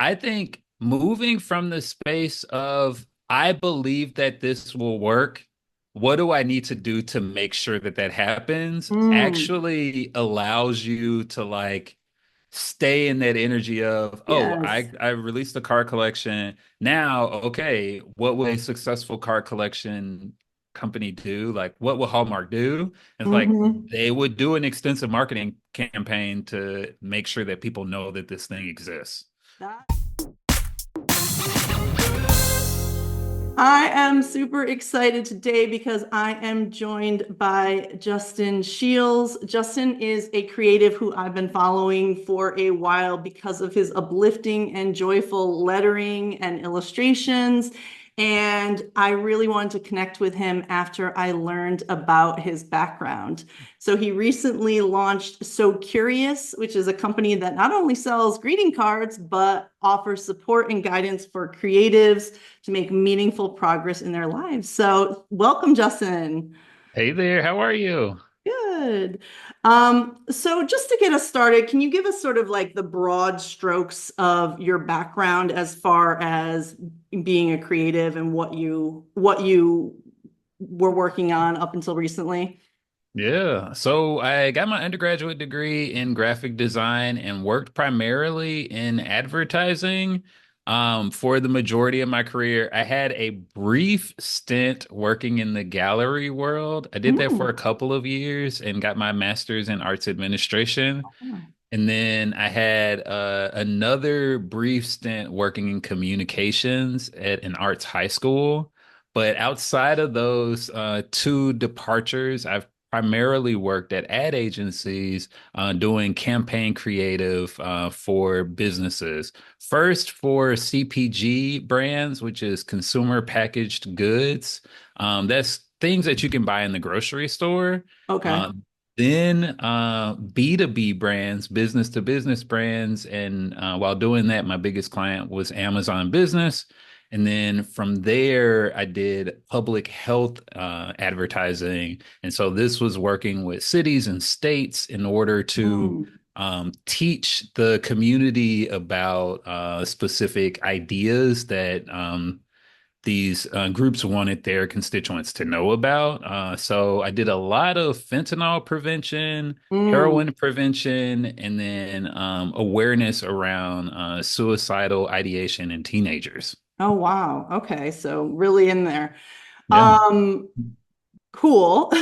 I think moving from the space of I believe that this will work, what do I need to do to make sure that that happens, Mm, actually allows you to like stay in that energy of, oh, yes. I released the card collection. Now, okay, what will a successful card collection company do? Like, what will Hallmark do? It's like Hmm. they would do an extensive marketing campaign to make sure that people know that this thing exists. That I am super excited today because I am joined by Justin Shiels. Justin is a creative who I've been following for a while because of his uplifting and joyful lettering and illustrations. And I really wanted to connect with him after I learned about his background. So he recently launched SoCurious, which is a company that not only sells greeting cards, but offers support and guidance for creatives to make meaningful progress in their lives. So, welcome, Justin. Hey there, how are you? Good. So just to get us started, can you give us sort of like the broad strokes of your background as far as being a creative and what you were working on up until recently? Yeah, so I got my undergraduate degree in graphic design and worked primarily in advertising for the majority of my career. I had a brief stint working in the gallery world. I did that for a Mm. couple of years and got my master's in arts administration. Oh. And then I had another brief stint working in communications at an arts high school. But outside of those two departures, I've primarily worked at ad agencies doing campaign creative for businesses. First for CPG brands, which is consumer packaged goods. That's things that you can buy in the grocery store. Okay. Uh, then B2B brands, business to business brands. And while doing that, my biggest client was Amazon Business. And then from there, I did public health advertising. And so this was working with cities and states in order to Mm. teach the community about specific ideas that these groups wanted their constituents to know about. So I did a lot of fentanyl prevention, Mm. heroin prevention, and then awareness around suicidal ideation in teenagers. Oh, wow. Okay. So really in there. Yeah. Um, Cool.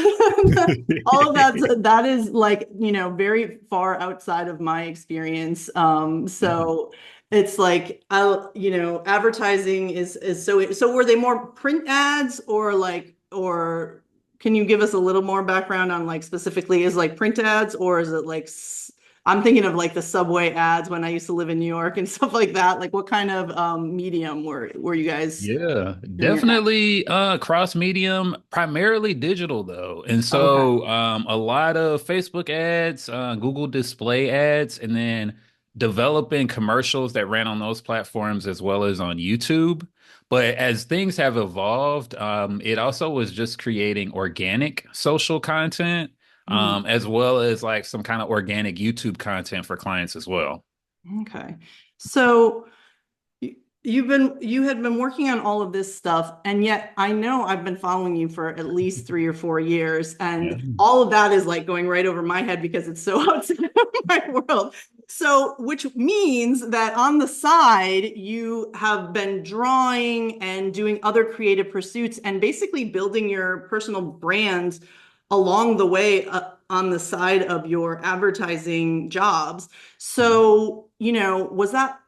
All of that is like, very far outside of my experience. Yeah. So it's like advertising is so were they more print ads or or can you give us a little more background on like specifically is like print ads or is it like I'm thinking of like the subway ads when I used to live in New York and stuff like that. Like what kind of medium were you guys Yeah, doing your ads? definitely cross medium, primarily digital though. And Okay. so a lot of Facebook ads, Google display ads, and then developing commercials that ran on those platforms as well as on YouTube. But as things have evolved, it also was just creating organic social content, Hmm. as well as like some kind of organic YouTube content for clients as well. Okay. So you had been working on all of this stuff, and yet I know I've been following you for at least 3 or 4 years, Yeah. and all of that is like going right over my head because it's so outside of my world. So, which means that on the side, you have been drawing and doing other creative pursuits and basically building your personal brand along the way on the side of your advertising jobs. So, was that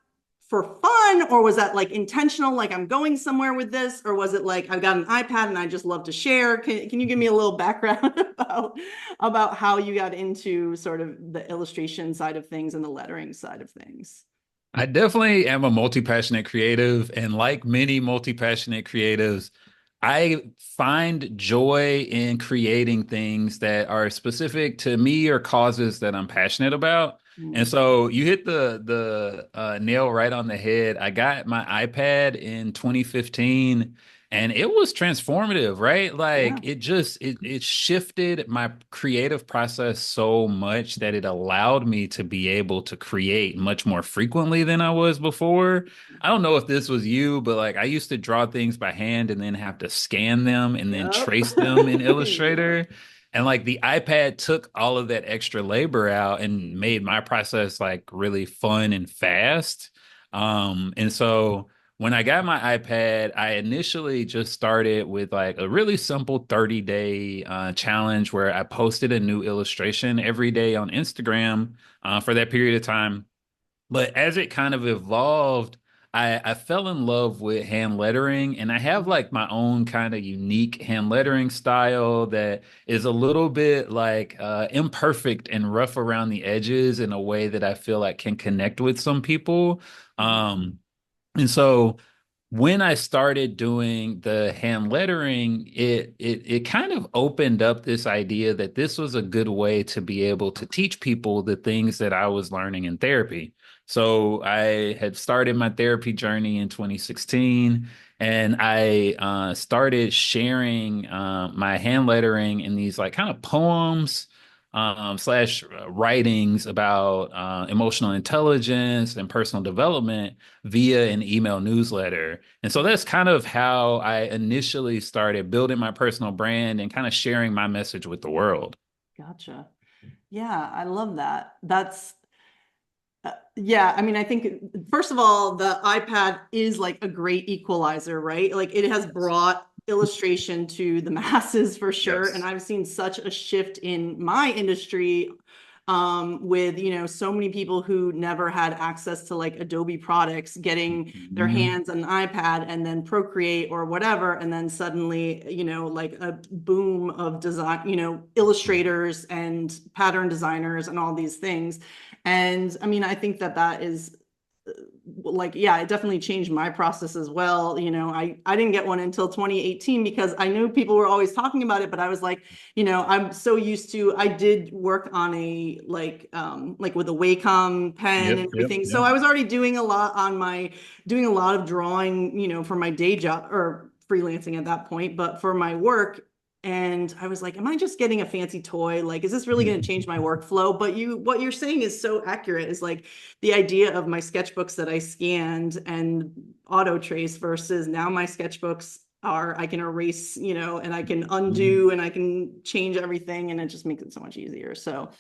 for fun or was that like intentional, like I'm going somewhere with this, or was it like I've got an iPad and I just love to share? Can you give me a little background about how you got into sort of the illustration side of things and the lettering side of things? I definitely am a multi-passionate creative, and like many multi-passionate creatives, I find joy in creating things that are specific to me or causes that I'm passionate about. And Mm. so you hit the nail right on the head. I got my iPad in 2015, and it was transformative, right? Like Yeah. it shifted my creative process so much that it allowed me to be able to create much more frequently than I was before. I don't know if this was you, but like I used to draw things by hand and then have to scan them and then Yep. trace them in Yep. Illustrator. And like the iPad took all of that extra labor out and made my process like really fun and fast. And so when I got my iPad, I initially just started with like a really simple 30-day challenge where I posted a new illustration every day on Instagram for that period of time. But as it kind of evolved, I fell in love with hand lettering, and I have like my own kind of unique hand lettering style that is a little bit like imperfect and rough around the edges in a way that I feel like can connect with some people. Um, and so when I started doing the hand lettering, it kind of opened up this idea that this was a good way to be able to teach people the things that I was learning in therapy. So I had started my therapy journey in 2016, and I started sharing my hand lettering in these like kind of poems slash writings about emotional intelligence and personal development via an email newsletter. And so that's kind of how I initially started building my personal brand and kind of sharing my message with the world. Gotcha. Yeah, I love that. That's yeah, I mean, I think first of all, the iPad is like a great equalizer, right? Like it has brought illustration to the masses for sure. And Yes. I've seen such a shift in my industry with, so many people who never had access to like Adobe products getting their Mhm. hands on an iPad and then Procreate or whatever. And then suddenly, like a boom of design, illustrators and pattern designers and all these things. And I mean, I think that that is like, yeah, it definitely changed my process as well. I didn't get one until 2018 because I knew people were always talking about it, but I was like, I'm so used to, I did work on a like with a Wacom pen Yep, and yep, everything. So yep. I was already doing a lot of drawing, for my day job or freelancing at that point, but for my work, and I was like, am I just getting a fancy toy? Like, is this really going to change my workflow? But what you're saying is so accurate, is like the idea of my sketchbooks that I scanned and auto trace versus now my sketchbooks are, I can erase, and I can Mhm. undo and I can change everything, and it just makes it so much easier. So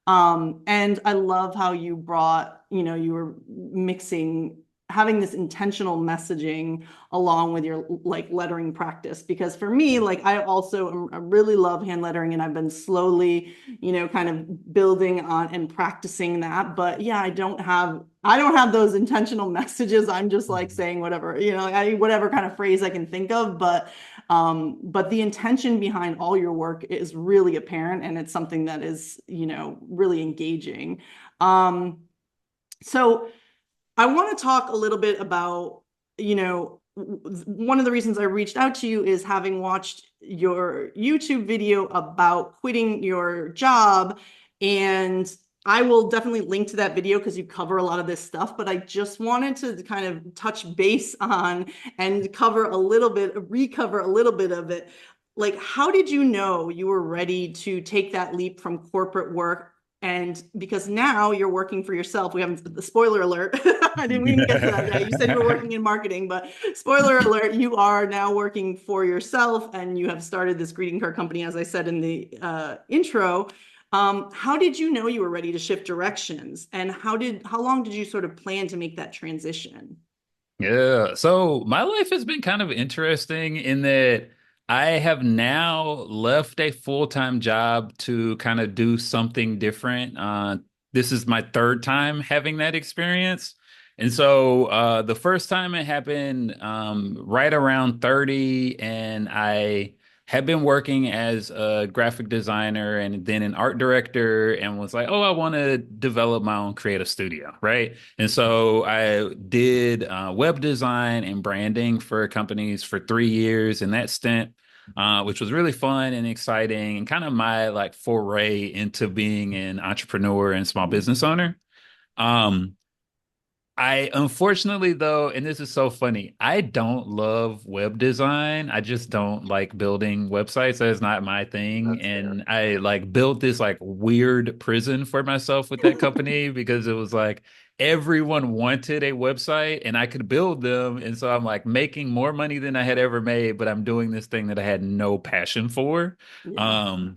and I love how you brought, you were mixing, having this intentional messaging along with your like lettering practice. Because for me, like I really love hand lettering, and I've been slowly, kind of building on and practicing that. But yeah, I don't have those intentional messages. I'm just like saying whatever, whatever kind of phrase I can think of. But the intention behind all your work is really apparent, and it's something that is, really engaging. Um, so I want to talk a little bit about, one of the reasons I reached out to you is having watched your YouTube video about quitting your job. And I will definitely link to that video because you cover a lot of this stuff. But I just wanted to kind of touch base on and recover a little bit of it. Like, how did you know you were ready to take that leap from corporate work? And because now you're working for yourself, we haven't, the spoiler alert. We didn't get to that yet. You said you were working in marketing, but spoiler alert, you are now working for yourself, and you have started this greeting card company, as I said in the intro. How did you know you were ready to shift directions, and how long did you sort of plan to make that transition? Yeah. So my life has been kind of interesting in that I have now left a full-time job to kind of do something different. This is my third time having that experience. And so the first time it happened right around 30, and I had been working as a graphic designer and then an art director and was like, oh, I want to develop my own creative studio, right? And so I did web design and branding for companies for 3 years in that stint, which was really fun and exciting and kind of my like foray into being an entrepreneur and small business owner. Um, I unfortunately though, and this is so funny, I don't love web design. I just don't like building websites. That's not my thing. That's fair. And I like built this like weird prison for myself with that company because it was like everyone wanted a website and I could build them. And so I'm like making more money than I had ever made, but I'm doing this thing that I had no passion for. Yeah. Um,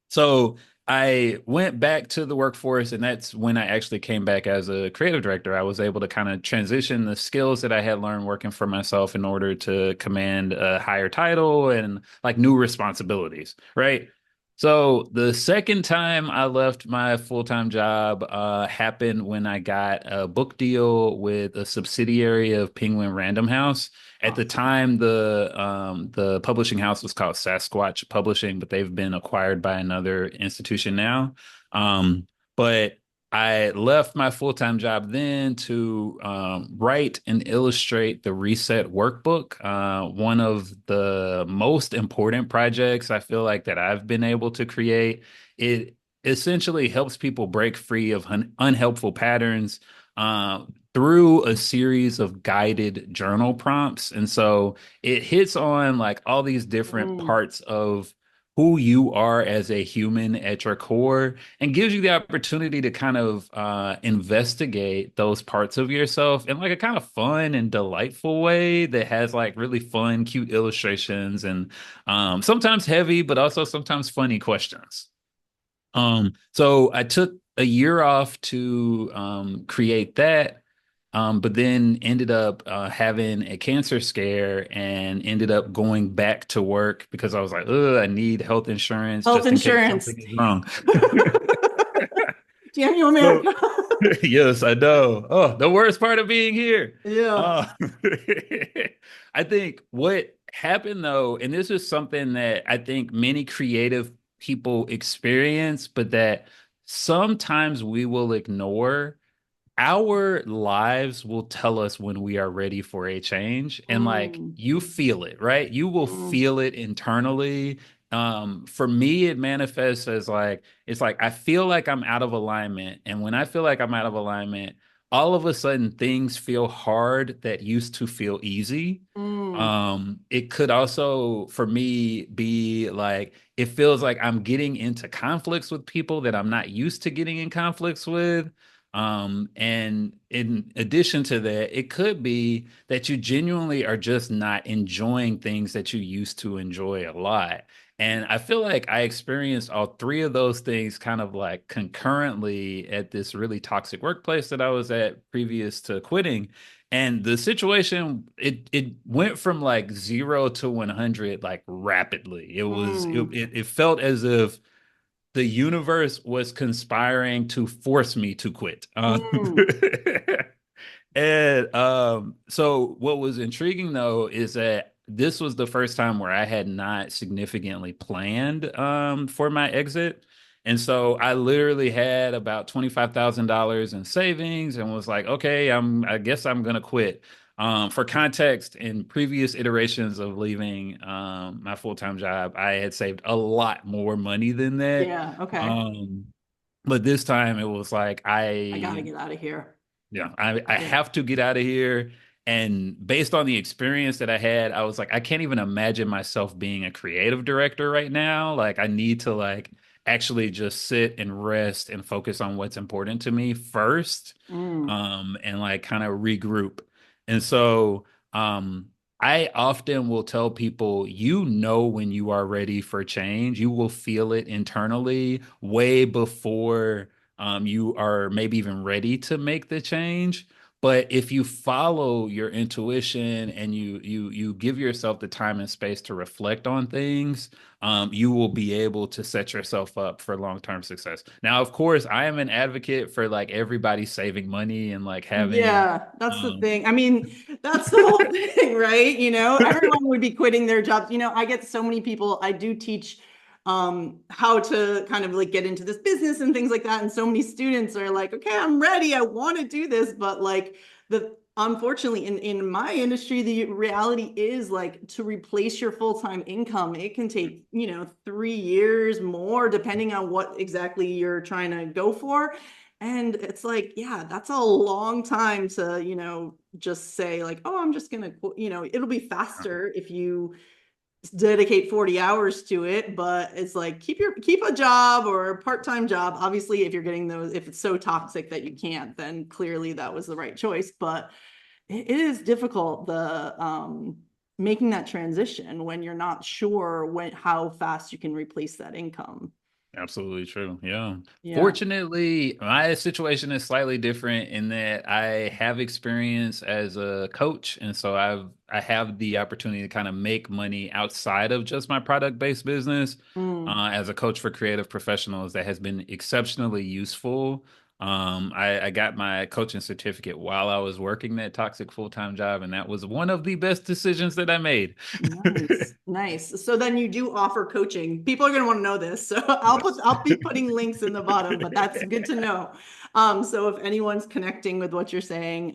so I went back to the workforce, and that's when I actually came back as a creative director. I was able to kind of transition the skills that I had learned working for myself in order to command a higher title and like new responsibilities, right? So the second time I left my full-time job happened when I got a book deal with a subsidiary of Penguin Random House. At the Awesome. time, the publishing house was called Sasquatch Publishing, but they've been acquired by another institution now. But I left my full-time job then to write and illustrate the Reset Workbook, one of the most important projects I feel like that I've been able to create. It essentially helps people break free of unhelpful patterns. Through a series of guided journal prompts. And so it hits on like all these different Mm, parts of who you are as a human at your core and gives you the opportunity to kind of investigate those parts of yourself in like a kind of fun and delightful way that has like really fun, cute illustrations and sometimes heavy, but also sometimes funny questions. So I took a year off to create that, but then ended up having a cancer scare and ended up going back to work because I was like, ugh, I need health insurance health just in case insurance. something is wrong. Damn you, So, America. yes, I know. Oh, the worst part of being here. Yeah. Uh, I think what happened though, and this is something that I think many creative people experience, but that sometimes we will ignore our lives will tell us when we are ready for a change and like Mm, you feel it, right? You will mm, feel it internally. For me it manifests as like it's like I feel like I'm out of alignment, and when I feel like I'm out of alignment, all of a sudden things feel hard that used to feel easy. mm, It could also for me be like it feels like I'm getting into conflicts with people that I'm not used to getting in conflicts with. And in addition to that, it could be that you genuinely are just not enjoying things that you used to enjoy a lot. And I feel like I experienced all three of those things kind of like concurrently at this really toxic workplace that I was at previous to quitting. And the situation, it went from like 0 to 100 like rapidly. mm, It felt as if the universe was conspiring to force me to quit. mm, And so what was intriguing though is that this was the first time where I had not significantly planned for my exit. And so I literally had about $25,000 in savings and was like, okay, I guess I'm gonna quit. For context, in previous iterations of leaving my full-time job, I had saved a lot more money than that. yeah. Okay. Um, but this time it was like I gotta get out of here. yeah, I Yeah. have to get out of here. And based on the experience that I had, I was like, I can't even imagine myself being a creative director right now. Like, I need to like actually just sit and rest and focus on what's important to me first, Mm, and like kind of regroup. And so, I often will tell people, you know, when you are ready for change, you will feel it internally way before you are maybe even ready to make the change. But if you follow your intuition and you give yourself the time and space to reflect on things, you will be able to set yourself up for long-term success. Now, of course, I am an advocate for like everybody saving money and like having yeah, that's the um thing. I mean, that's the whole thing, right? Everyone would be quitting their jobs. I get so many people. I do teach how to kind of like get into this business and things like that. And so many students are like, okay, I'm ready. I want to do this. But like the unfortunately in my industry, the reality is like to replace your full-time income, it can take, 3 years more, depending on what exactly you're trying to go for. And it's like, yeah, that's a long time to, just say like, oh, I'm just gonna, it'll be faster if you dedicate 40 hours to it, but it's like keep a job or a part-time job. Obviously, if you're getting those, if it's so toxic that you can't, then clearly that was the right choice. But it is difficult, the making that transition when you're not sure how fast you can replace that income. Absolutely true. Yeah. Yeah. Fortunately, my situation is slightly different in that I have experience as a coach, and so I have the opportunity to kind of make money outside of just my product-based business. Mm. As a coach for creative professionals, that has been exceptionally useful. I got my coaching certificate while I was working that toxic full-time job, and that was one of the best decisions that I made. Nice, nice. So then you do offer coaching. People are going to want to know this. So Yes. I'll be putting links in the bottom, but that's good to know. So if anyone's connecting with what you're saying,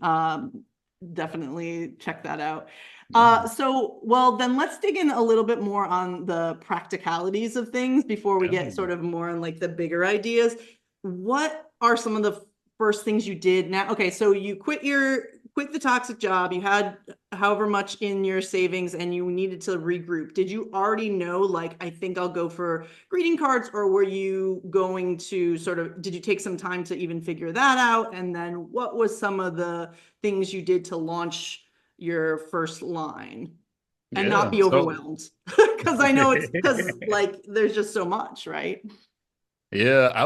definitely check that out. Yeah. So well, then let's dig in a little bit more on the practicalities of things before we get Yeah. sort of more on like the bigger ideas. What are some of the first things you did now? Okay, so you quit the toxic job. You had however much in your savings and you needed to regroup. Did you already know, like, I think I'll go for greeting cards, or were you going to sort of, did you take some time to even figure that out? And then what was some of the things you did to launch your first line and not Yeah. be So overwhelmed? Because I know it's because like there's just so much, right? yeah, I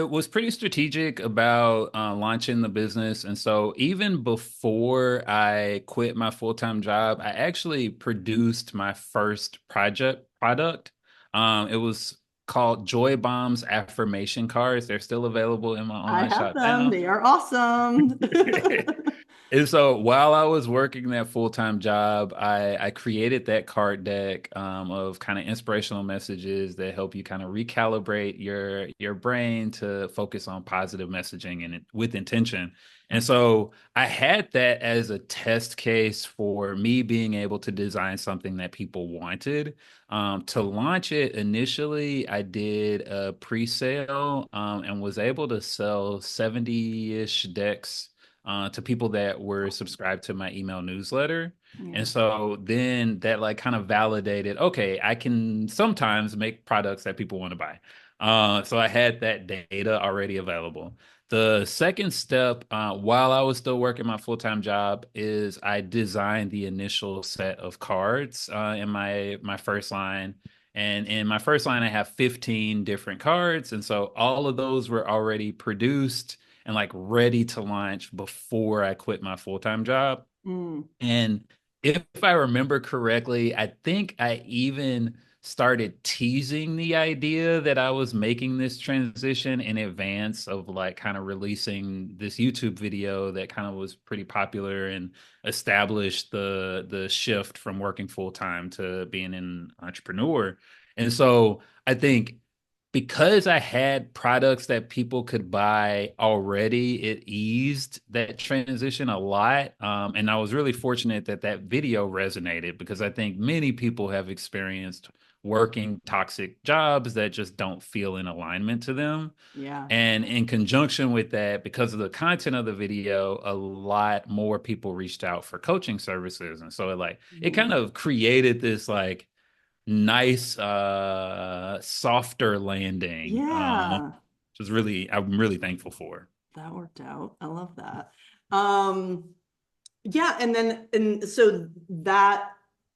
was pretty strategic about launching the business. And so even before I quit my full-time job, I actually produced my first project product. It was called Joy Bombs affirmation cards. They're still available in my I online have shop them. now. They are awesome. And so while I was working that full-time job, I created that card deck of kind of inspirational messages that help you kind of recalibrate your brain to focus on positive messaging and with intention. And so I had that as a test case for me being able to design something that people wanted. To launch it initially, I did a pre-sale and was able to sell 70-ish decks to people that were subscribed to my email newsletter. Yeah. And so then that like kind of validated, okay, I can sometimes make products that people want to buy. So I had that data already available. The second step, while I was still working my full-time job, is I designed the initial set of cards in my first line. And in my first line, I have 15 different cards. And so all of those were already produced and like ready to launch before I quit my full-time job. Mm. And if I remember correctly, I think I even started teasing the idea that I was making this transition in advance of like kind of releasing this YouTube video that kind of was pretty popular and established the shift from working full time to being an entrepreneur. And so I think because I had products that people could buy already, it eased that transition a lot. And I was really fortunate that that video resonated because I think many people have experienced working toxic jobs that just don't feel in alignment to them. Yeah. And in conjunction with that, because of the content of the video, a lot more people reached out for coaching services. And so it Mm. kind of created this like nice softer landing Yeah. which is really I'm really thankful for. That worked out. I love that. Um, yeah, and so that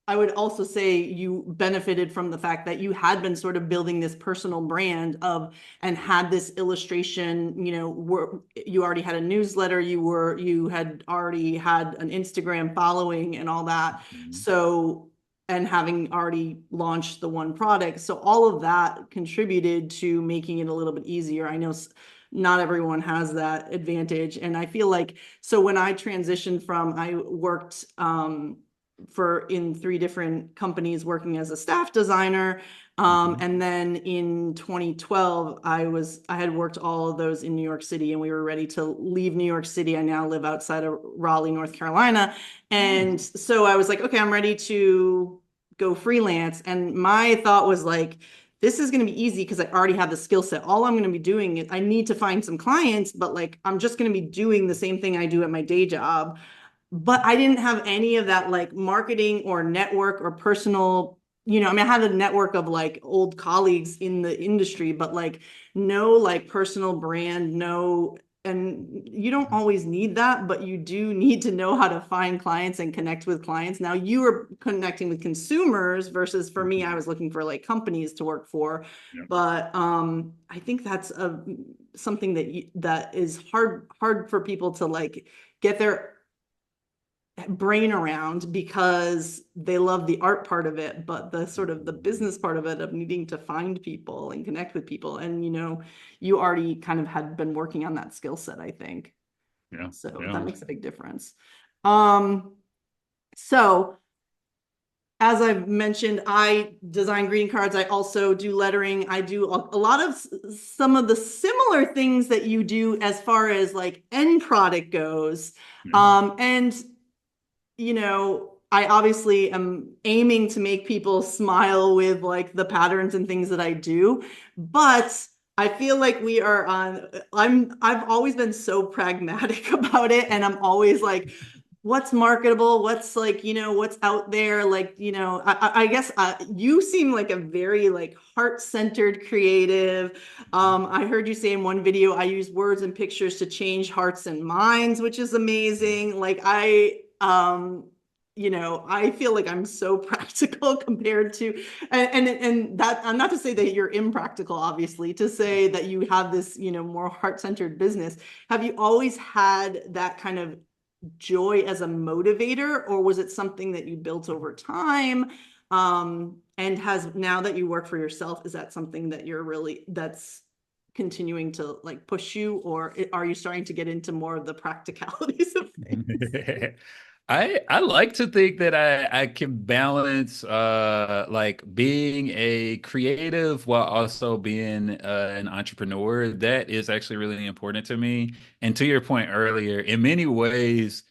I would also say you benefited from the fact that you had been sort of building this personal brand of and had this illustration, you already had a newsletter, you had already had an Instagram following and all that. Mhm. So and having already launched the one product. So all of that contributed to making it a little bit easier. I know not everyone has that advantage. And I feel like, so when I transitioned I worked for in 3 different companies working as a staff designer. Mhm. And then in 2012, I had worked all of those in New York City and we were ready to leave New York City. I now live outside of Raleigh, North Carolina. And so I was like, okay, I'm ready to go freelance. And my thought was like, this is going to be easy because I already have the skill set. All I'm going to be doing is I need to find some clients, but like I'm just going to be doing the same thing I do at my day job. But I didn't have any of that like marketing or network or personal, I mean, I had a network of like old colleagues in the industry, but like no like personal brand, no. And you don't always need that, but you do need to know how to find clients and connect with clients. Now you are connecting with consumers versus for me, I was looking for like companies to work for. Yeah. But I think that's something that is hard for people to like get their brain around because they love the art part of it, but the sort of the business part of it of needing to find people and connect with people. And you already kind of had been working on that skill set, I think. Yeah. So Yeah. that makes a big difference. Um, so as I've mentioned, I design greeting cards. I also do lettering. I do a lot of some of the similar things that you do as far as like end product goes. Yeah. And I obviously am aiming to make people smile with like the patterns and things that I do, but I feel like I've always been so pragmatic about it. And I'm always like, what's marketable? What's like, what's out there? Like, I guess you seem like a very like heart-centered creative. I heard you say in one video, I use words and pictures to change hearts and minds, which is amazing. Like I feel like I'm so practical compared to, and that, I'm not to say that you're impractical, obviously, to say that you have this, more heart-centered business. Have you always had that kind of joy as a motivator, or was it something that you built over time? And has now that you work for yourself, is that something that that's continuing to like push you, or are you starting to get into more of the practicalities of things? I like to think that I can balance like being a creative while also being an entrepreneur. That is actually really important to me. And to your point earlier, in many ways,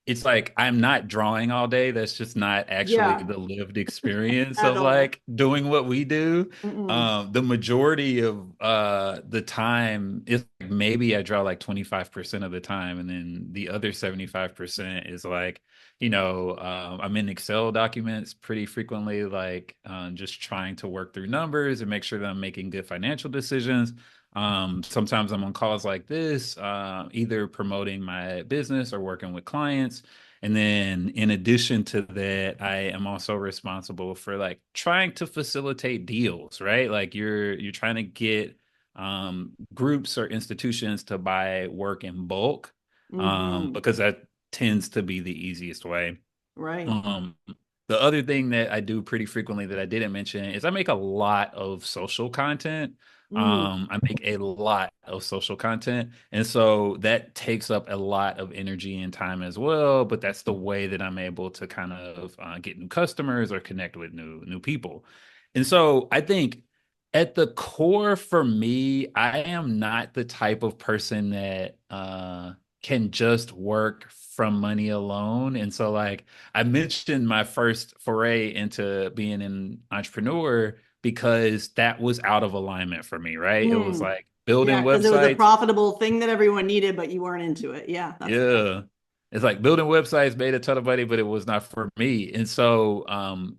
it's like I'm not drawing all day. That's just not actually Yeah, the lived experience at of all. like doing what we do. Mm-mm. The majority of the time is like maybe I draw like 25% of the time, and then the other 75% is like, I'm in Excel documents pretty frequently, like just trying to work through numbers and make sure that I'm making good financial decisions. Sometimes I'm on calls like this, either promoting my business or working with clients. And then in addition to that, I am also responsible for like trying to facilitate deals, right? Like you're trying to get groups or institutions to buy work in bulk, Mm-hmm. because that tends to be the easiest way. Right. Um, the other thing that I do pretty frequently that I didn't mention is I make a lot of social content. Mm. I make a lot of social content. And so that takes up a lot of energy and time as well. But that's the way that I'm able to kind of get new customers or connect with new people. And so I think at the core for me, I am not the type of person that can just work from money alone. And so like I mentioned my first foray into being an entrepreneur because that was out of alignment for me, right? It was Mm. like building Yeah, because it was a websites. profitable thing that everyone needed, but you weren't into it. Yeah, that's fair. Yeah. It's like building websites made a ton of money, but it was not for me. And so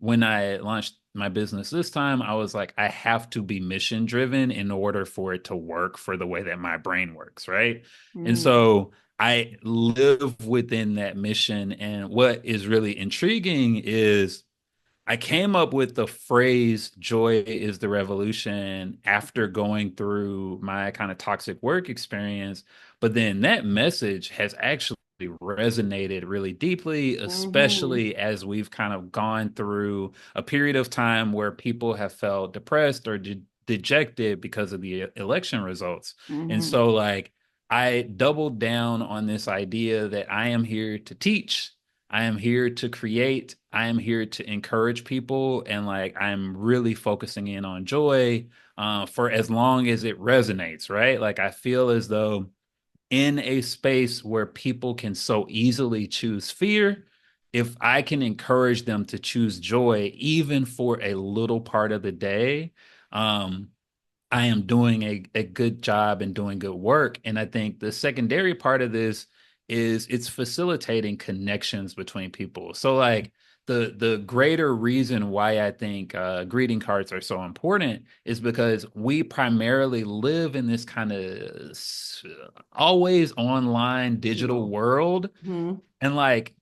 when I launched my business this time, I was like, I have to be mission driven in order for it to work for the way that my brain works, right? And Mm. so I live within that mission. And what is really intriguing is I came up with the phrase joy is the revolution after going through my kind of toxic work experience. But then that message has actually resonated really deeply, Mm-hmm. especially as we've kind of gone through a period of time where people have felt depressed or dejected because of the election results. And Mm-hmm. so, like, I doubled down on this idea that I am here to teach. I am here to create. I am here to encourage people. And like, I'm really focusing in on joy for as long as it resonates, right? Like, I feel as though in a space where people can so easily choose fear, if I can encourage them to choose joy, even for a little part of the day, um, I am doing a good job and doing good work. And I think the secondary part of this is it's facilitating connections between people. So like the greater reason why I think greeting cards are so important is because we primarily live in this kind of always online digital Well, world, mhm. and like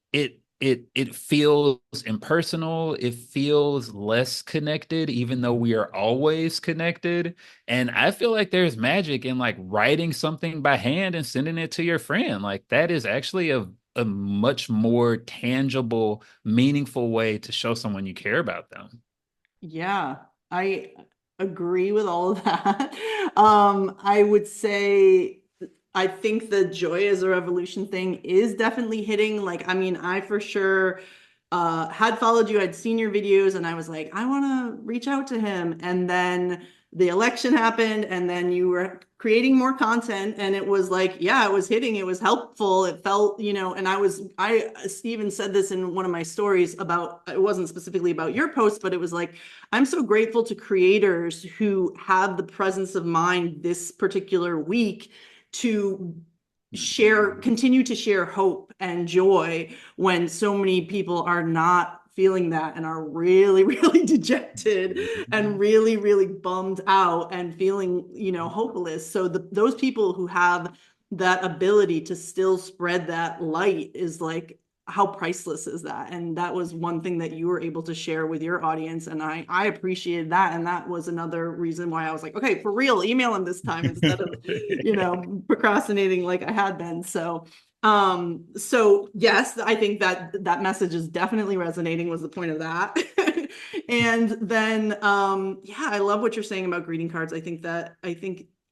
it feels impersonal, it feels less connected even though we are always connected. And I feel like there's magic in like writing something by hand and sending it to your friend. Like that is actually a much more tangible, meaningful way to show someone you care about them. Yeah, I agree with all of that. I would say I think the joy as a revolution thing is definitely hitting. Like, I mean, I for sure had followed you, I'd seen your videos, and I was like, I want to reach out to him. And then the election happened, and then you were creating more content, and it was like, yeah, it was hitting, it was helpful, it felt, and I even said this in one of my stories about, it wasn't specifically about your post, but it was like, I'm so grateful to creators who have the presence of mind this particular week to continue to share hope and joy when so many people are not feeling that and are really, really dejected and really, really bummed out and feeling, hopeless. So those people who have that ability to still spread that light is like, how priceless is that? And that was one thing that you were able to share with your audience. And I appreciated that. And that was another reason why I was like, okay, for real, email him this time instead of, procrastinating like I had been. So yes, I think that message is definitely resonating was the point of that. And then yeah, I love what you're saying about greeting cards. I think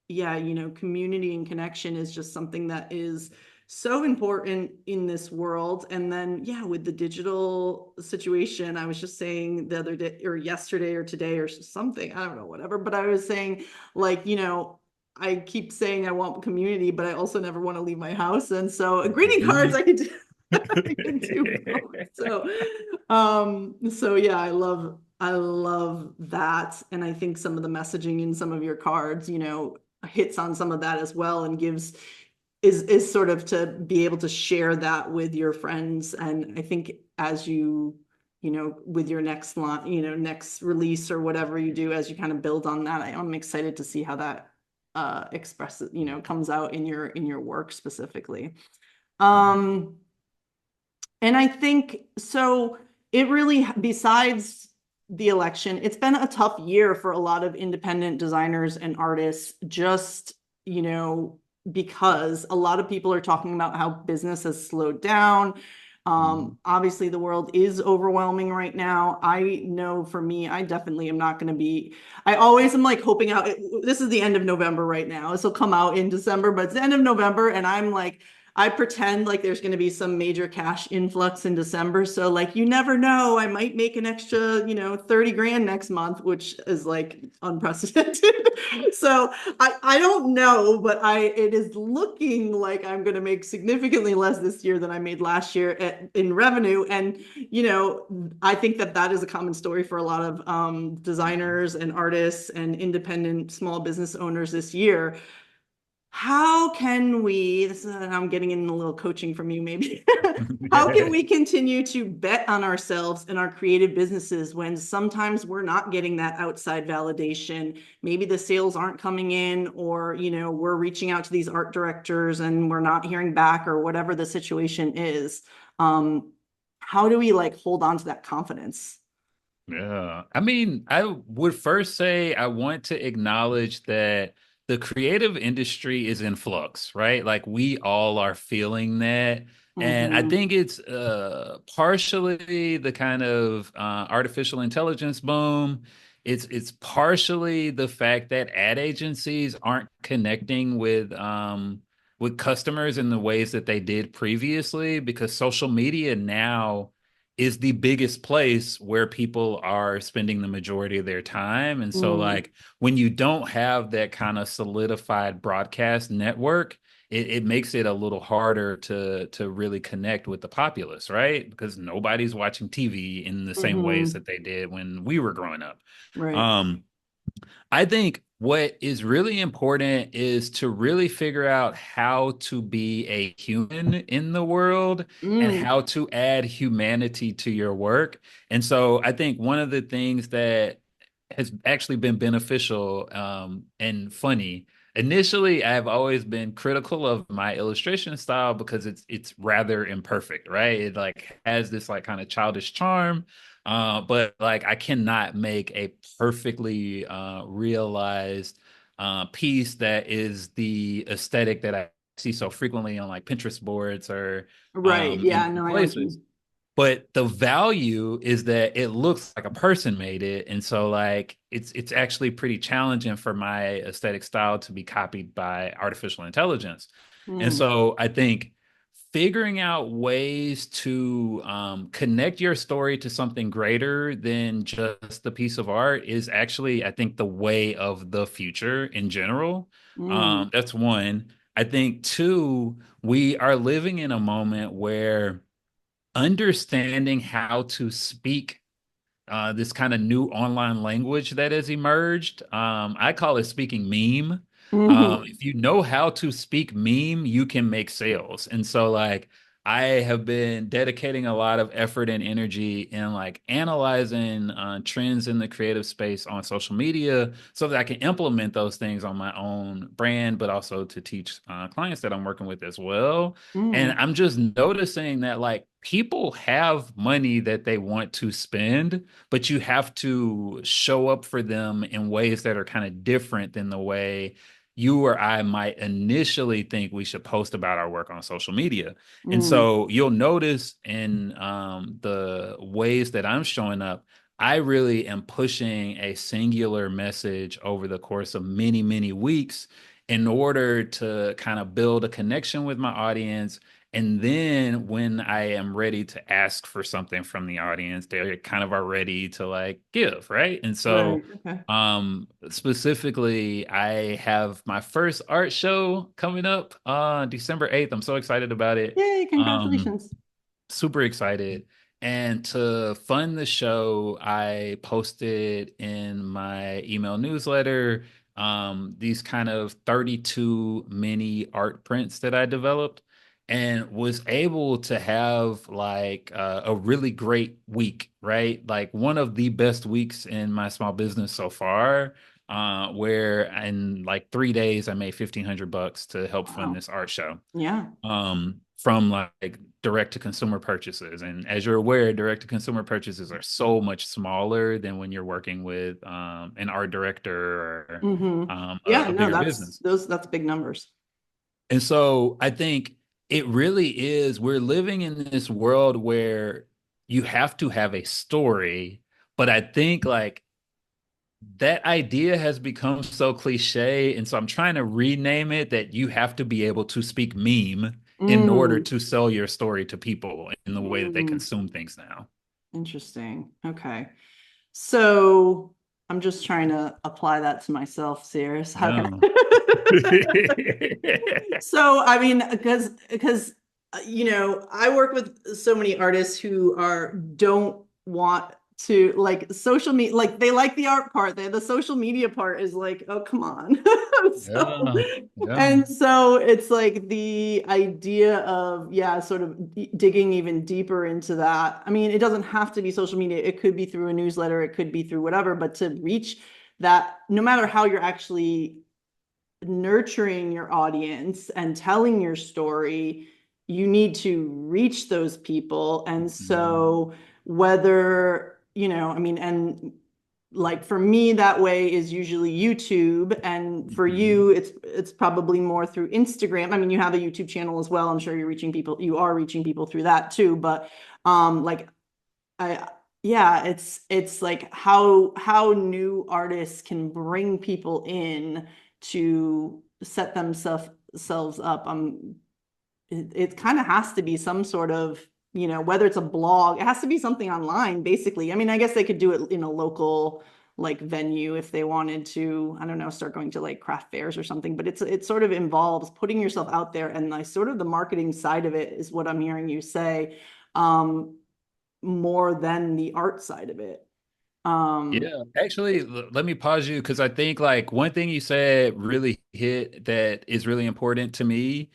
yeah, community and connection is just something that is so important in this world. And then yeah, with the digital situation, I was just saying the other day or yesterday or today or something, I don't know, whatever, but I was saying like, I keep saying I want community, but I also never want to leave my house. And so greeting cards, I could do, I can do both. So yeah, I love that. And I think some of the messaging in some of your cards, hits on some of that as well and gives is sort of to be able to share that with your friends. And I think as with your next line, next release or whatever you do, as you kind of build on that, I'm excited to see how that expresses, comes out in your work specifically. Um, and I think so it really, besides the election, it's been a tough year for a lot of independent designers and artists, just, because a lot of people are talking about how business has slowed down. Obviously, the world is overwhelming right now. I know for me, I definitely am not going to be. I always am like hoping out. This is the end of November right now. This will come out in December, but it's the end of November, and I'm like, I pretend like there's going to be some major cash influx in December. So like you never know, I might make an extra, 30 grand next month, which is like unprecedented. So I don't know, but it is looking like I'm going to make significantly less this year than I made last year in revenue. And, I think that is a common story for a lot of designers and artists and independent small business owners this year. How can we, I'm getting in a little coaching from you maybe. How can we continue to bet on ourselves and our creative businesses when sometimes we're not getting that outside validation? Maybe the sales aren't coming in, or, we're reaching out to these art directors and we're not hearing back, or whatever the situation is. How do we like hold on to that confidence? Yeah. I mean, I would first say I want to acknowledge that the creative industry is in flux, right? Like we all are feeling that. And I Mm-hmm. think it's partially the kind of artificial intelligence boom. It's partially the fact that ad agencies aren't connecting with customers in the ways that they did previously, because social media now is the biggest place where people are spending the majority of their time. And so, Mm-hmm. like, when you don't have that kind of solidified broadcast network, it makes it a little harder to really connect with the populace, right? Because nobody's watching TV in the same ways Mm-hmm. that they did when we were growing up. Right. Um, I think what is really important is to really figure out how to be a human in the world and Mm, how to add humanity to your work. And so I think one of the things that has actually been beneficial and funny. Initially, I've always been critical of my illustration style because it's rather imperfect, right? It like has this like kind of childish charm, but like I cannot make a perfectly realized piece that is the aesthetic that I see so frequently on like Pinterest boards or right. Yeah, in no, I know what you places. mean. But the value is that it looks like a person made it, and so like it's actually pretty challenging for my aesthetic style to be copied by artificial intelligence. And Mm, so I think figuring out ways to connect your story to something greater than just the piece of art is actually, I think, the way of the future in general. mm, That's one. I think two, we are living in a moment where understanding how to speak this kind of new online language that has emerged. I call it speaking meme. mhm, If you know how to speak meme, you can make sales. And so, like, I have been dedicating a lot of effort and energy in like analyzing trends in the creative space on social media so that I can implement those things on my own brand, but also to teach clients that I'm working with as well. And mm, I'm just noticing that like people have money that they want to spend, but you have to show up for them in ways that are kind of different than the way you or I might initially think we should post about our work on social media. And mm, so you'll notice in the ways that I'm showing up, I really am pushing a singular message over the course of many, many weeks in order to kind of build a connection with my audience. And then when I am ready to ask for something from the audience, they kind of are ready to like give, right? And right. so Okay. specifically, I have my first art show coming up on December 8th. I'm so excited about it. Yay, Um congratulations. super excited. And to fund the show, I posted in my email newsletter these kind of 32 mini art prints that I developed and was able to have like a really great week, right? Like one of the best weeks in my small business so far, where in like 3 days I made $1,500 to help fund Wow. this art show Yeah. from like direct to consumer purchases. And as you're aware, direct to consumer purchases are so much smaller than when you're working with an art director or Hmm. Yeah, a no, bigger business. that's big numbers. And so I think it really is, we're living in this world where you have to have a story, but I think like that idea has become so cliche. And so I'm trying to rename it that you have to be able to speak meme in order Mm, to sell your story to people in the way that they mm, consume things now. interesting. Okay. So I'm just trying to apply that to myself, Sirius. How can Yeah. I? So, I mean, I work with so many artists who are don't want to like social media, like they like the art part. The social media part is like, oh, come on. So, Yeah. Yeah. and so it's like the idea of, yeah, sort of digging even deeper into that. I mean, it doesn't have to be social media. It could be through a newsletter, it could be through whatever, but to reach that, no matter how you're actually nurturing your audience and telling your story, you need to reach those people. And Mhm. so, whether, I mean, and like for me, that way is usually YouTube. And for Mhm. you, it's probably more through Instagram. I mean, you have a YouTube channel as well. I'm sure you are reaching people through that too. But like I yeah, it's like how new artists can bring people in to set themselves up. It kind of has to be some sort of, whether it's a blog, it has to be something online, basically. I mean, I guess they could do it in a local like venue if they wanted to, I don't know, start going to like craft fairs or something, but it sort of involves putting yourself out there, and like sort of the marketing side of it is what I'm hearing you say. Um, more than the art side of it. Um, Yeah, actually, let me pause you because I think like one thing you said really hit that is really important to me.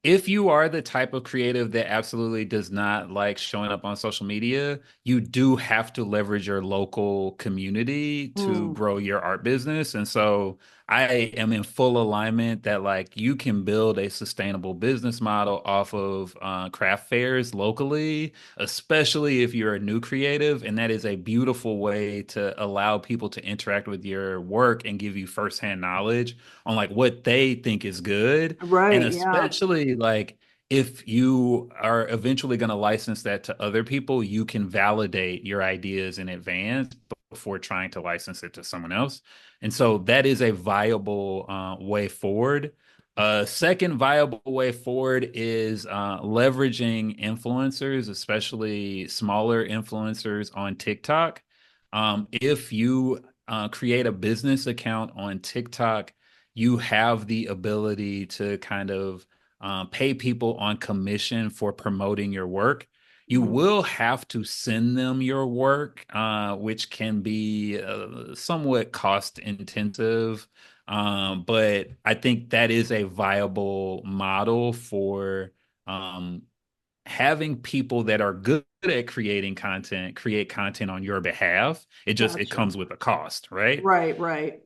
If you are the type of creative that absolutely does not like showing up on social media, you do have to leverage your local community to mm, grow your art business. And so I am in full alignment that like you can build a sustainable business model off of craft fairs locally, especially if you're a new creative. And that is a beautiful way to allow people to interact with your work and give you firsthand knowledge on like what they think is good. And right. Yeah. especially like if you are eventually going to license that to other people, you can validate your ideas in advance before trying to license it to someone else. And so that is a viable way forward. Second viable way forward is leveraging influencers, especially smaller influencers on TikTok. If you create a business account on TikTok, you have the ability to kind of pay people on commission for promoting your work. You Mm, will have to send them your work, which can be somewhat cost intensive. But I think that is a viable model for um, having people that are good at creating content create content on your behalf. It gotcha. comes with a cost, right? Right. Right.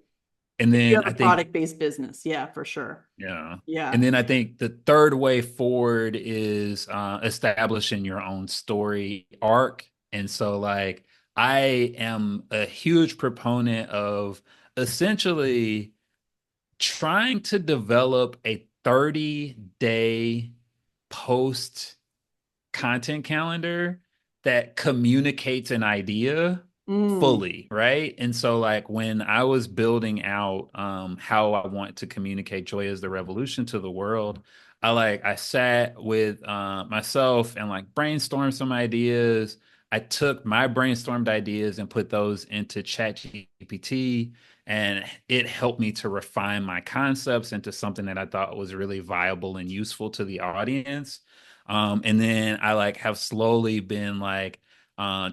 And If you then have I a think product-based business, yeah, for sure. yeah. Yeah. And then I think the third way forward is establishing your own story arc. And so, like, I am a huge proponent of essentially trying to develop a 30-day post content calendar that communicates an idea Mm, fully, right? And so like when I was building out how I want to communicate joy as the revolution to the world, I sat with myself and like brainstormed some ideas. I took my brainstormed ideas and put those into ChatGPT, and it helped me to refine my concepts into something that I thought was really viable and useful to the audience. And then I like have slowly been like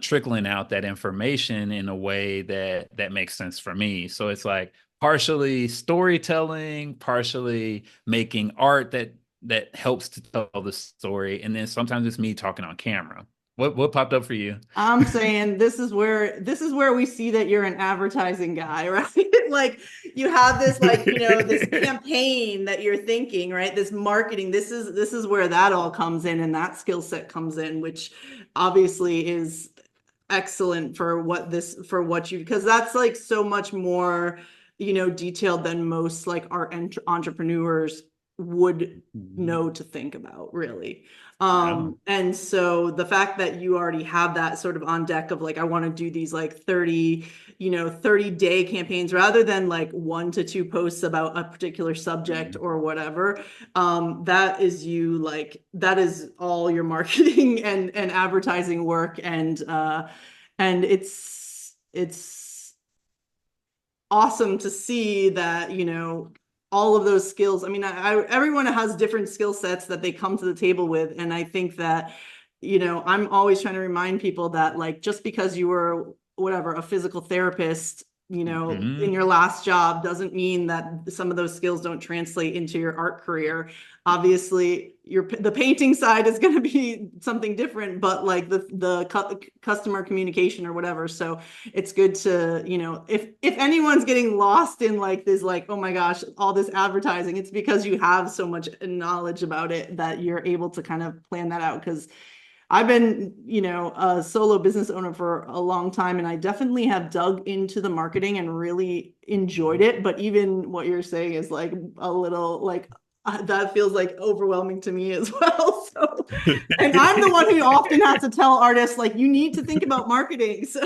trickling out that information in a way that makes sense for me. So it's like partially storytelling, partially making art that helps to tell the story, and then sometimes it's me talking on camera. What popped up for you? I'm saying this is where we see that you're an advertising guy, right? Like you have this like, this campaign that you're thinking, right? This marketing, this is where that all comes in and that skill set comes in, which obviously is excellent for what you because that's like so much more detailed than most like art entrepreneurs would Mhm. know to think about really. Yeah. And so the fact that you already have that sort of on deck of like I want to do these like 30-day campaigns rather than like 1 to 2 posts about a particular subject Mhm. or whatever. That is all your marketing and advertising work and it's awesome to see that all of those skills. I mean, everyone has different skill sets that they come to the table with, and I think that I'm always trying to remind people that like just because you were whatever a physical therapist in your Mhm. last job doesn't mean that some of those skills don't translate into your art career. Obviously the painting side is going to be something different, but like the customer communication or whatever. So it's good to if anyone's getting lost in like this like oh my gosh all this advertising, it's because you have so much knowledge about it that you're able to kind of plan that out. Because I've been a solo business owner for a long time, and I definitely have dug into the marketing and really enjoyed it, but even what you're saying is like a little like that feels like overwhelming to me as well. So and I'm the one who often has to tell artists like you need to think about marketing. So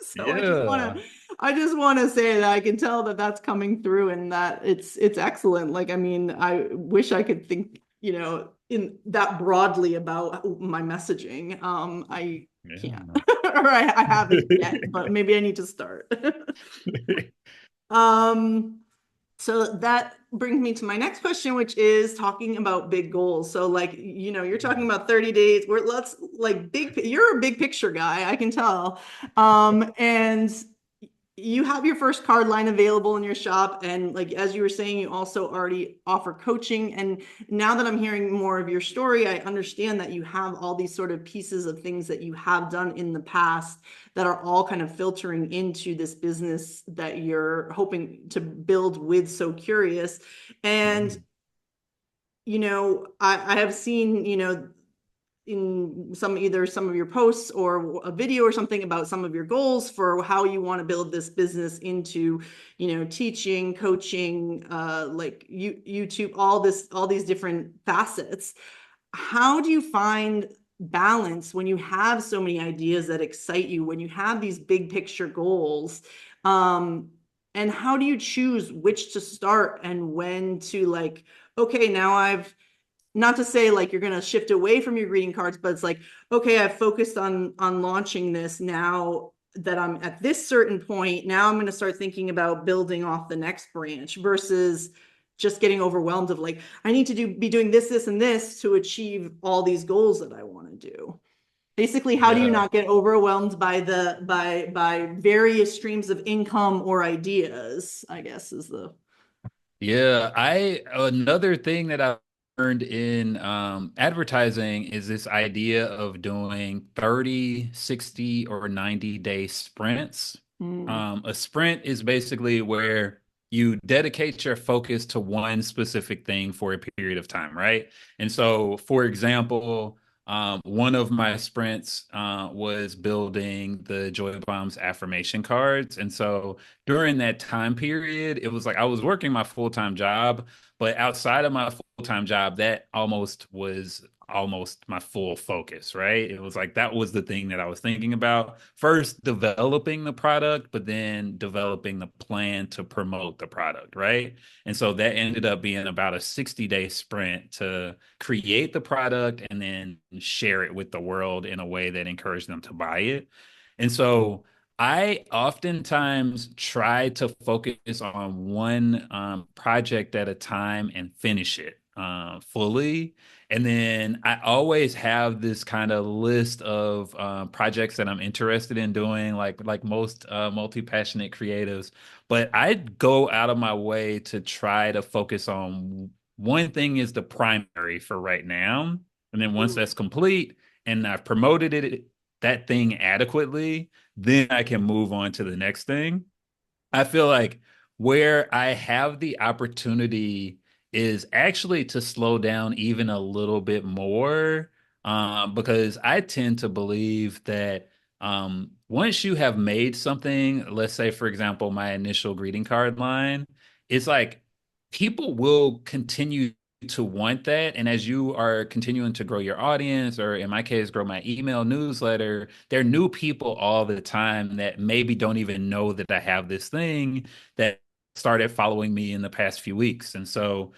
so Yeah. I just want to say that I can tell that that's coming through and that it's excellent. Like I mean, I wish I could think, in that broadly about my messaging. I can't Yeah. or I haven't yet, but maybe I need to start. Um, so that brings me to my next question, which is talking about big goals. So like, you're talking about 30 days. Let's like you're a big picture guy, I can tell. And you have your first card line available in your shop, and like as you were saying, you also already offer coaching. And now that I'm hearing more of your story, I understand that you have all these sort of pieces of things that you have done in the past that are all kind of filtering into this business that you're hoping to build with SoCurious. And I have seen, in either some of your posts or a video or something about some of your goals for how you want to build this business into, teaching, coaching, like YouTube, all these different facets. How do you find balance when you have so many ideas that excite you, when you have these big picture goals? And how do you choose which to start and when to, like, okay, now I've, not to say like you're going to shift away from your greeting cards, but it's like, okay, I've focused on launching this. Now that I'm at this certain point, now I'm going to start thinking about building off the next branch versus just getting overwhelmed of like, I need to be doing this, and this to achieve all these goals that I want to do. Basically, how do you Yeah. not get overwhelmed by by various streams of income or ideas, I guess is the. Yeah, I another thing that I learned in advertising is this idea of doing 30, 60, or 90-day sprints. Mm, A sprint is basically where you dedicate your focus to one specific thing for a period of time, right? And so, for example, one of my sprints was building the Joy Bombs affirmation cards. And so during that time period, it was like I was working my full-time job, but outside of my full-time job, that almost my full focus, right? It was like that was the thing that I was thinking about. First, developing the product, but then developing the plan to promote the product, right? And so that ended up being about a 60-day sprint to create the product and then share it with the world in a way that encouraged them to buy it. And so I oftentimes try to focus on one project at a time and finish it fully. And then I always have this kind of list of projects that I'm interested in doing, like most multi-passionate creatives. But I go out of my way to try to focus on one thing is the primary for right now. And then once mm, that's complete and I've promoted that thing adequately, then I can move on to the next thing. I feel like where I have the opportunity is actually to slow down even a little bit more, because I tend to believe that once you have made something, let's say, for example, my initial greeting card line, it's like people will continue to want that. And as you are continuing to grow your audience, or in my case, grow my email newsletter, there are new people all the time that maybe don't even know that I have this thing that started following me in the past few weeks. And so,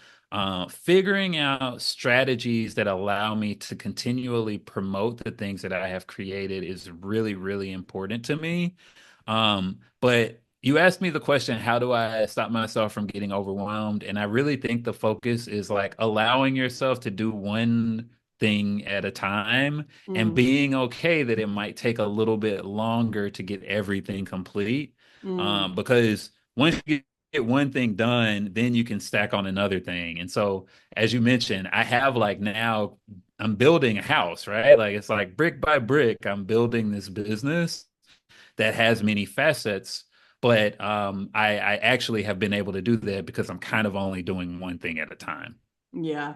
figuring out strategies that allow me to continually promote the things that I have created is really, really important to me. But you asked me the question, how do I stop myself from getting overwhelmed? And I really think the focus is like allowing yourself to do one thing at a time and mm, being okay that it might take a little bit longer to get everything complete. mm. Because once you get one thing done, then you can stack on another thing. And so, as you mentioned, I have like now I'm building a house, right? Like it's like brick by brick, I'm building this business that has many facets. But I actually have been able to do that because I'm kind of only doing one thing at a time. Yeah.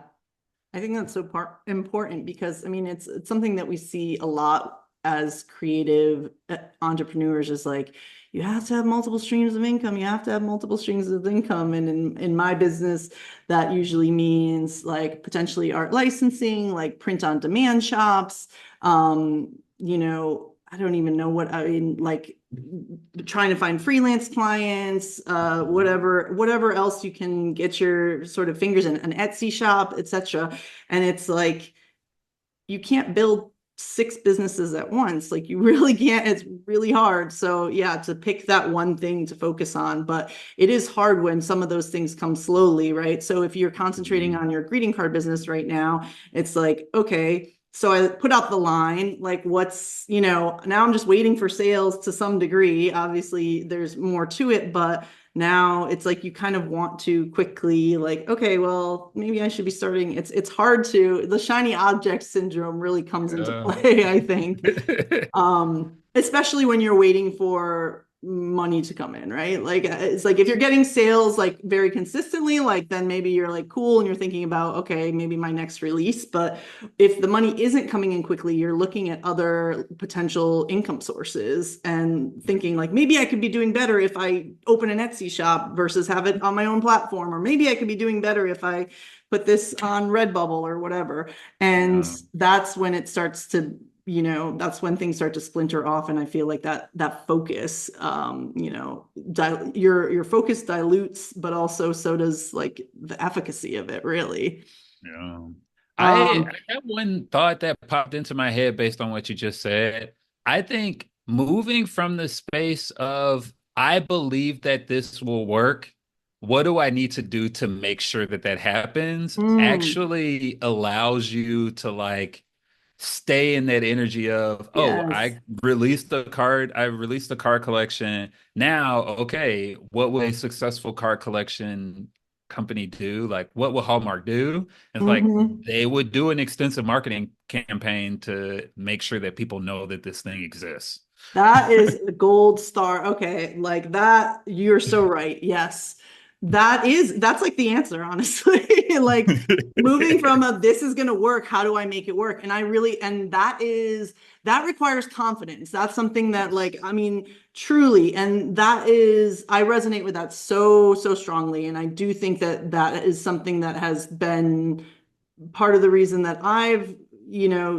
I think that's so important because I mean it's something that we see a lot as creative entrepreneurs is like you have to have multiple streams of income. You have to have multiple streams of income. And in my business, that usually means like potentially art licensing, like print on demand shops. I don't even know what I mean, like trying to find freelance clients, whatever else you can get your sort of fingers in, an Etsy shop, etc. And it's like you can't build 6 businesses at once. Like you really can't, it's really hard. So yeah, to pick that one thing to focus on, but it is hard when some of those things come slowly, right? So if you're concentrating on your greeting card business right now, it's like, okay, so I put out the line, like what's, now I'm just waiting for sales to some degree. Obviously, there's more to it, but now it's like you kind of want to quickly like, okay, well, maybe I should be starting. It's hard to, the shiny object syndrome really comes into Yeah. play, I think. Especially when you're waiting for money to come in, right? Like it's like if you're getting sales like very consistently, like then maybe you're like cool and you're thinking about, okay, maybe my next release. But if the money isn't coming in quickly, you're looking at other potential income sources and thinking like maybe I could be doing better if I open an Etsy shop versus have it on my own platform, or maybe I could be doing better if I put this on Redbubble or whatever. And Yeah. that's when it starts to, that's when things start to splinter off. And I feel like that focus, your focus dilutes, but also so does like the efficacy of it, really. Yeah. Um, I have one thought that popped into my head based on what you just said. I think moving from the space of I believe that this will work, what do I need to do to make sure that that happens, mm, actually allows you to like stay in that energy of, oh, yes. I released the card collection. Now, okay, what will a successful card collection company do? Like, what will Hallmark do? It's like Hmm. they would do an extensive marketing campaign to make sure that people know that this thing exists. That is a gold star. Okay, like that, you're so right. Yes. That's like the answer, honestly. Like moving from a this is going to work, how do I make it work? And that requires confidence. That's something that Yes. like, I mean, truly, and I resonate with that so, so strongly. And I do think that that is something that has been part of the reason that I've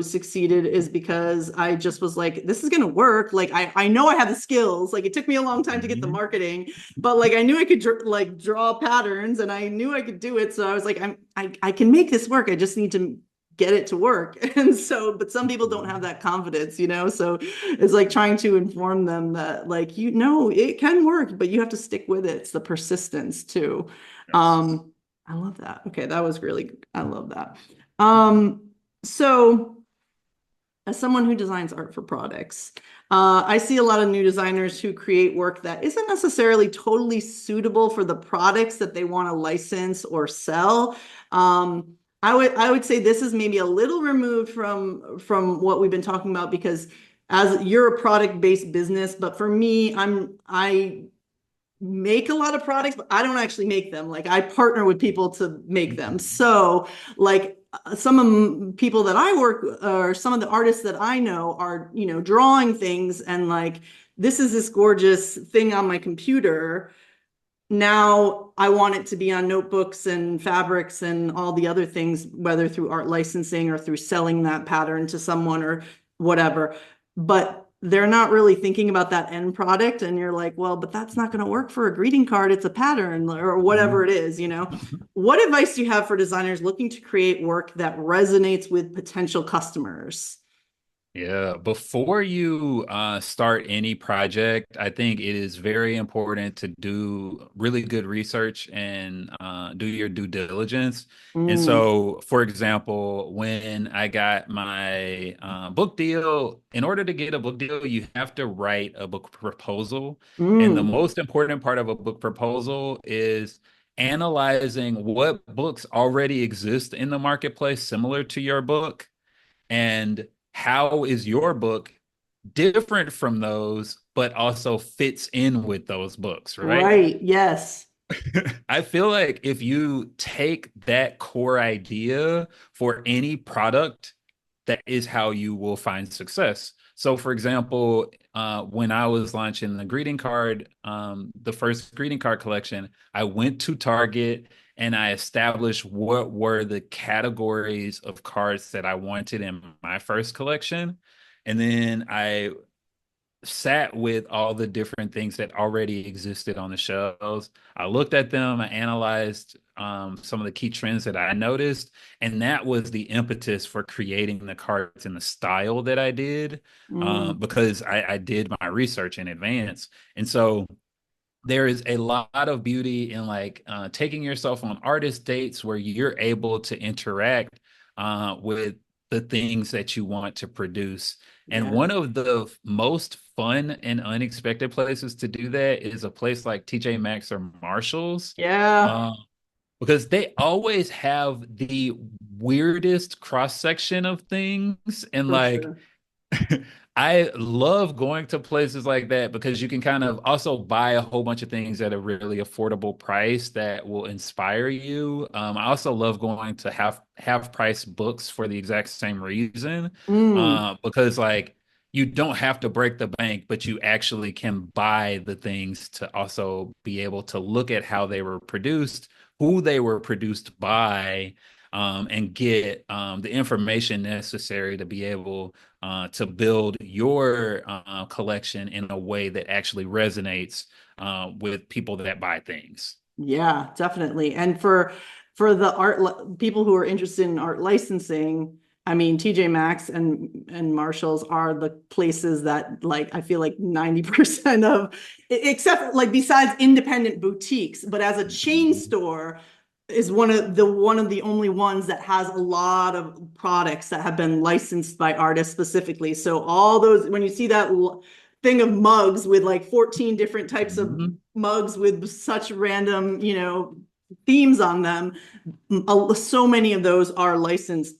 succeeded is because I just was like, this is gonna work. Like I know I have the skills. Like it took me a long time to get the Mhm. marketing, but like I knew I could like draw patterns and I knew I could do it. So I was like, I can make this work. I just need to get it to work. And so, but some people don't have that confidence. So it's like trying to inform them that like, it can work, but you have to stick with it. It's the persistence too. Yes. Um, I love that. Okay, that was really, I love that. Um, so as someone who designs art for products, I see a lot of new designers who create work that isn't necessarily totally suitable for the products that they want to license or sell. I would say this is maybe a little removed from what we've been talking about because as you're a product-based business, but for me, I make a lot of products, but I don't actually make them. Like I partner with people to make them. So like some of people that I work or some of the artists that I know are, drawing things and like, this is this gorgeous thing on my computer. Now I want it to be on notebooks and fabrics and all the other things, whether through art licensing or through selling that pattern to someone or whatever. But they're not really thinking about that end product. And you're like, well, but that's not going to work for a greeting card. It's a pattern or whatever Mhm. it is. What advice do you have for designers looking to create work that resonates with potential customers? Yeah, before you start any project, I think it is very important to do really good research and do your due diligence. And Mm, so, for example, when I got my book deal, in order to get a book deal, you have to write a book proposal. And the mm, most important part of a book proposal is analyzing what books already exist in the marketplace similar to your book and how is your book different from those, but also fits in with those books, right? right. Yes. I feel like if you take that core idea for any product, that is how you will find success. So, for example, when I was launching the first greeting card collection, I went to Target and I established what were the categories of cards that I wanted in my first collection. And then I sat with all the different things that already existed on the shelves. I looked at them, I analyzed some of the key trends that I noticed, and that was the impetus for creating the carts in the style that I did, Mm, because I did my research in advance. And so there is a lot of beauty in like taking yourself on artist dates where you're able to interact with the things that you want to produce. And yeah. one of the most fun and unexpected places to do that is a place like TJ Maxx or Marshalls, Yeah, uh, because they always have the weirdest cross section of things. And for like, sure. I love going to places like that because you can kind of also buy a whole bunch of things at a really affordable price that will inspire you. I also love going to half price books for the exact same reason, Mm, because like you don't have to break the bank, but you actually can buy the things to also be able to look at how they were produced, who they were produced by, and get the information necessary to be able to build your collection in a way that actually resonates with people that buy things. yeah, definitely. And for the people who are interested in art licensing, I mean, TJ Maxx and Marshalls are the places that like I feel like 90% of, except like besides independent boutiques, but as a chain Mhm. store is one of the only ones that has a lot of products that have been licensed by artists specifically. So all those when you see that thing of mugs with like 14 different types of Mhm. mugs with such random, themes on them, so many of those are licensed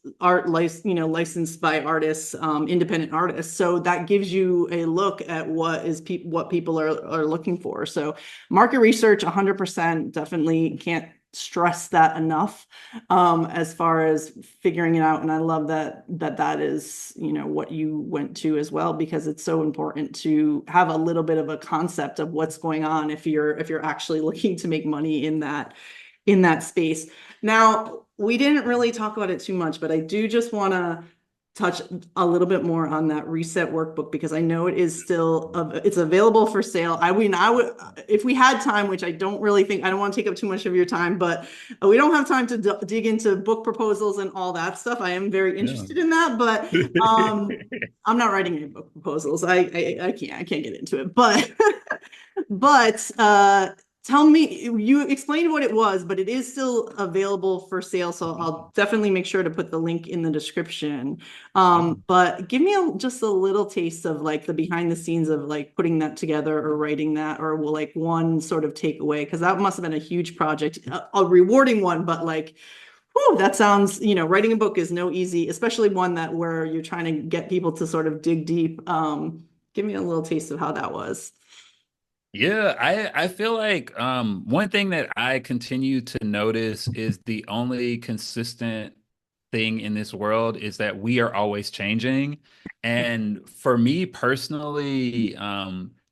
by artists, independent artists, so that gives you a look at what people are looking for. So market research 100%, definitely can't stress that enough, as far as figuring it out. And I love that is what you went to as well, because it's so important to have a little bit of a concept of what's going on if you're actually looking to make money in that space. Now, we didn't really talk about it too much, but I do just want to touch a little bit more on that reset workbook, because I know it is still it's available for sale. I mean, I would, if we had time, which I don't really think, I don't want to take up too much of your time, but we don't have time to dig into book proposals and all that stuff. I am very Yeah. interested in that, but I'm not writing any book proposals. I can't get into it, but but tell me, you explained what it was, but it is still available for sale. So I'll definitely make sure to put the link in the description. But give me just a little taste of like the behind the scenes of like putting that together or writing that, or will like one sort of takeaway, because that must have been a huge project, a rewarding one, but like, whew, that sounds, writing a book is no easy, especially one that where you're trying to get people to sort of dig deep. Give me a little taste of how that was. Yeah, I feel like one thing that I continue to notice is the only consistent thing in this world is that we are always changing. And for me personally,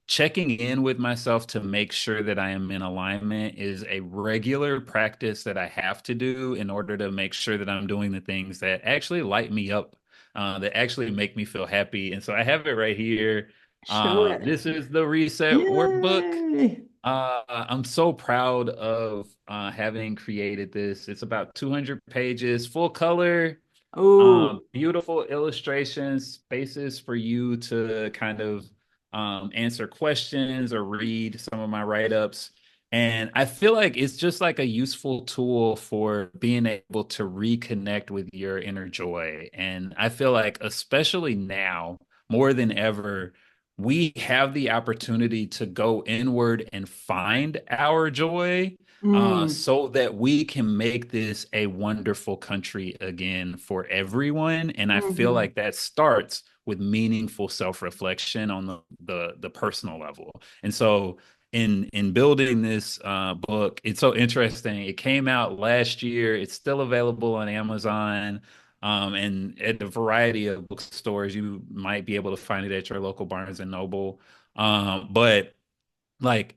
checking in with myself to make sure that I am in alignment is a regular practice that I have to do in order to make sure that I'm doing the things that actually light me up, that actually make me feel happy. And so I have it right here. Show it. This is the reset workbook. Yay. I'm so proud of having created this. It's about 200 pages, full color, Oh, beautiful illustrations, spaces for you to kind of answer questions or read some of my write-ups. And I feel like it's just like a useful tool for being able to reconnect with your inner joy. And I feel like, especially now, more than ever, we have the opportunity to go inward and find our joy, mm, so that we can make this a wonderful country again for everyone. And I feel mhm. like that starts with meaningful self-reflection on the personal level. And so in building this book, it's so interesting. It came out last year. It's still available on Amazon. And at a variety of bookstores, you might be able to find it at your local Barnes and Noble. But like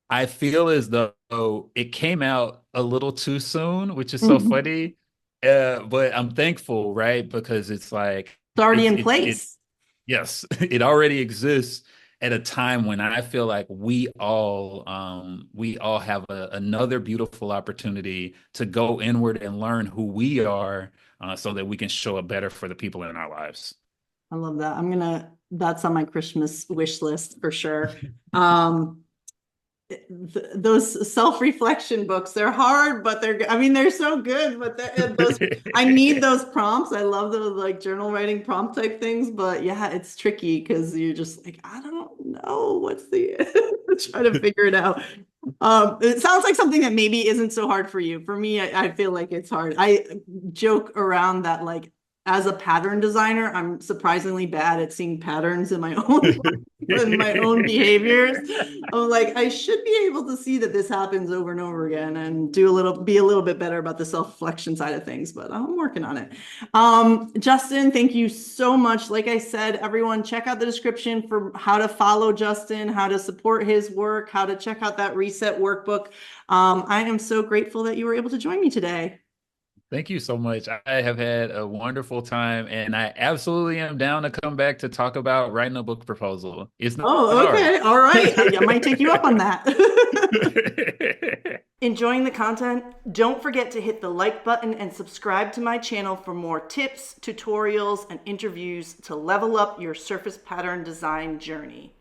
I feel as though it came out a little too soon, which is so Mhm. funny. But I'm thankful, right? Because it's like It's already it's in it place. yes, it already exists. at a time when I feel like we all have another beautiful opportunity to go inward and learn who we are, so that we can show up better for the people in our lives. I love that. That's on my Christmas wish list for sure. Um, those self-reflection books, they're hard, but I mean, they're so good, but I need those prompts. I love those like journal writing prompt type things, but yeah, it's tricky because you're just like, I don't know what's the, try to figure it out. It sounds like something that maybe isn't so hard for you. For me, I feel like it's hard. I joke around that like as a pattern designer, I'm surprisingly bad at seeing patterns in my own in my own behaviors. I'm like, I should be able to see that this happens over and over again and be a little bit better about the self-reflection side of things, but I'm working on it. Justin, thank you so much. Like I said, everyone check out the description for how to follow Justin, how to support his work, how to check out that reset workbook. I am so grateful that you were able to join me today. Thank you so much. I have had a wonderful time, and I absolutely am down to come back to talk about writing a book proposal. It's not Oh, hard. okay. All right. I might take you up on that. Enjoying the content? Don't forget to hit the like button and subscribe to my channel for more tips, tutorials, and interviews to level up your surface pattern design journey.